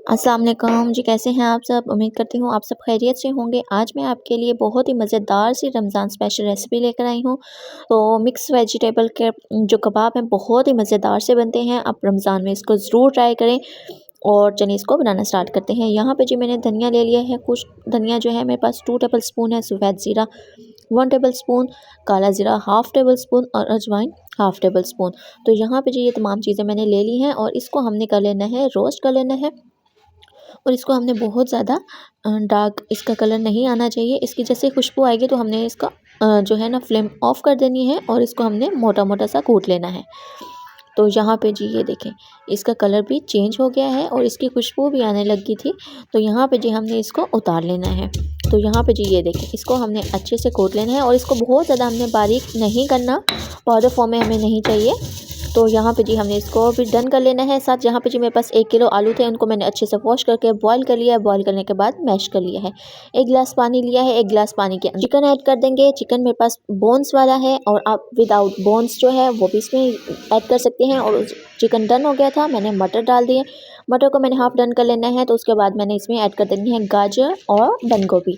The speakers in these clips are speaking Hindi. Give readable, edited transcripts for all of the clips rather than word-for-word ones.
अस्सलाम वालेकुम जी, कैसे हैं आप सब? उम्मीद करती हूँ आप सब खैरियत से होंगे। आज मैं आपके लिए बहुत ही मज़ेदार सी रमज़ान स्पेशल रेसिपी लेकर आई हूँ। तो मिक्स वेजिटेबल के जो कबाब हैं बहुत ही मज़ेदार से बनते हैं। आप रमज़ान में इसको ज़रूर ट्राई करें। और चलिए इसको बनाना स्टार्ट करते हैं। यहाँ पे जी मैंने धनिया ले लिया है। कुछ धनिया जो है मेरे पास 2 टेबल स्पून है, सफ़ेद ज़ीरा 1 टेबल स्पून, काला ज़ीरा हाफ़ टेबल स्पून और अजवाइन हाफ़ टेबल स्पून। तो यहाँ पे जी ये तमाम चीज़ें मैंने ले ली हैं और इसको हमने कर लेना है, रोस्ट कर लेना है। और इसको हमने बहुत ज़्यादा डार्क इसका कलर नहीं आना चाहिए। इसकी जैसे खुशबू आएगी तो हमने इसका जो है ना फ्लेम ऑफ कर देनी है और इसको हमने मोटा मोटा सा कूट लेना है। तो यहाँ पे जी ये देखें, इसका कलर भी चेंज हो गया है और इसकी खुशबू भी आने लगी थी। तो यहाँ पे जी हमने इसको उतार लेना है। तो यहाँ पे जी ये देखें, इसको हमने अच्छे से कूट लेना है और इसको बहुत ज़्यादा हमने बारीक नहीं करना, पाउडर फॉर्म में हमें नहीं चाहिए। तो यहाँ पे जी हमने इसको भी डन कर लेना है। साथ यहाँ पे जी मेरे पास 1 किलो आलू थे, उनको मैंने अच्छे से वॉश करके बॉईल कर लिया है। बॉईल करने के बाद मैश कर लिया है। 1 गिलास पानी लिया है, 1 गिलास पानी के चिकन ऐड कर देंगे। चिकन मेरे पास बोन्स वाला है और आप विदाउट बोन्स जो है वो भी इसमें ऐड कर सकते हैं। और चिकन डन हो गया था, मैंने मटर डाल दिए। मटर को मैंने हाफ़ डन कर लेना है। तो उसके बाद मैंने इसमें ऐड कर देनी है गाजर और बंद गोभी,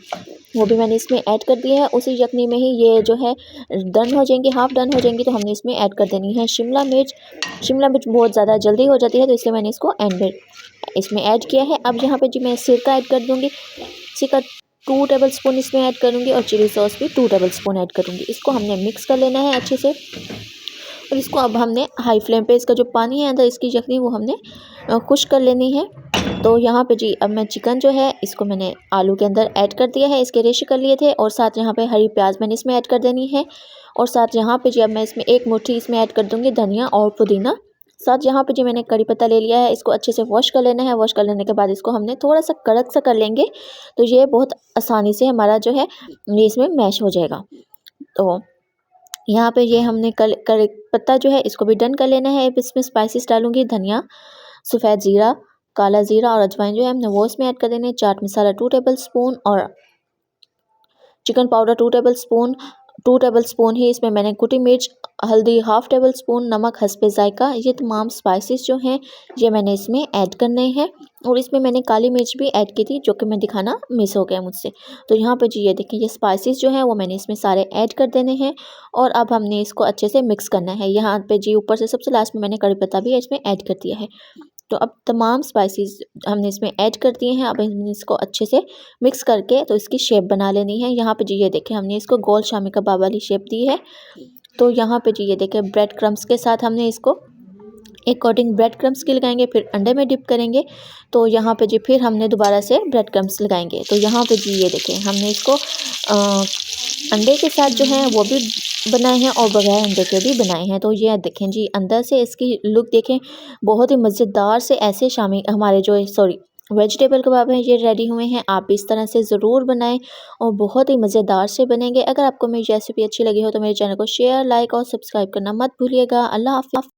वो भी मैंने इसमें ऐड कर दिया है। उसी यखनी में ही ये जो है डन हो जाएंगी, हाफ़ डन हो जाएंगी तो हमने इसमें ऐड कर देनी है शिमला मिर्च। शिमला मिर्च बहुत ज़्यादा जल्दी हो जाती है तो इसलिए मैंने इसको एंड में इसमें ऐड किया है। अब यहाँ पे जी मैं सिरका ऐड कर दूँगी। सिरका 2 टेबल स्पून इसमें ऐड करूँगी और चिली सॉस भी 2 टेबल स्पून ऐड करूँगी। इसको हमने मिक्स कर लेना है अच्छे से। और इसको अब हमने हाई फ्लेम पे, इसका जो पानी है अंदर इसकी यखनी वो हमने खुश्क कर लेनी है। तो यहाँ पे जी अब मैं चिकन जो है इसको मैंने आलू के अंदर ऐड कर दिया है, इसके रेशे कर लिए थे। और साथ यहाँ पे हरी प्याज मैंने इसमें ऐड कर देनी है। और साथ यहाँ पे जी अब मैं इसमें 1 मुट्ठी इसमें ऐड कर दूँगी धनिया और पुदीना। साथ यहाँ पे जी मैंने कड़ी पत्ता ले लिया है, इसको अच्छे से वॉश कर लेना है। वॉश कर लेने के बाद इसको हमने थोड़ा सा कड़क सा कर लेंगे तो ये बहुत आसानी से हमारा जो है ये इसमें मैश हो जाएगा। तो यहाँ पे ये हमने कड़ी पत्ता जो है इसको भी डन कर लेना है। अब इसमें स्पाइसेस डालूँगी, धनिया, सफ़ेद ज़ीरा, काला ज़ीरा और अजवाइन जो है हमने वो इसमें ऐड कर देने हैं। चाट मसाला 2 टेबल स्पून और चिकन पाउडर 2 टेबल स्पून ही इसमें मैंने कुटी मिर्च, हल्दी हाफ़ टेबल स्पून, नमक हस्बे ज़ायका, ये तमाम स्पाइसेस जो हैं ये मैंने इसमें ऐड करने हैं। और इसमें मैंने काली मिर्च भी ऐड की थी जो कि मैं दिखाना मिस हो गया मुझसे। तो यहाँ पे जी ये देखिए, ये स्पाइसेस जो हैं वो मैंने इसमें सारे ऐड कर देने हैं। और अब हमने इसको अच्छे से मिक्स करना है। यहाँ पे जी ऊपर से सबसे लास्ट में मैंने कड़ी पत्ता भी इसमें ऐड कर दिया है। तो अब तमाम स्पाइसेस हमने इसमें ऐड कर दिए हैं। अब हमने इसको अच्छे से मिक्स करके तो इसकी शेप बना लेनी है। यहाँ पे जी ये देखें, हमने इसको गोल शामी कबाब वाली शेप दी है। तो यहाँ पे जी ये देखें, ब्रेड क्रम्स के साथ हमने इसको एक कोटिंग ब्रेड क्रम्स की लगाएंगे, फिर अंडे में डिप करेंगे। तो यहाँ पे जी फिर हमने दोबारा से ब्रेड क्रम्स लगाएंगे। तो यहाँ पे जी ये देखें, हमने इसको अंडे के साथ जो है वो भी बनाए हैं और बगैर अंडे के भी बनाए हैं। तो ये देखें जी, अंदर से इसकी लुक देखें, बहुत ही मज़ेदार से ऐसे शामी हमारे जो वेजिटेबल कबाब हैं ये रेडी हुए हैं। आप इस तरह से ज़रूर बनाएं और बहुत ही मज़ेदार से बनेंगे। अगर आपको मेरी रेसिपी अच्छी लगी हो तो मेरे चैनल को शेयर, लाइक और सब्सक्राइब करना मत भूलिएगा। अल्लाह हाफ़िज़।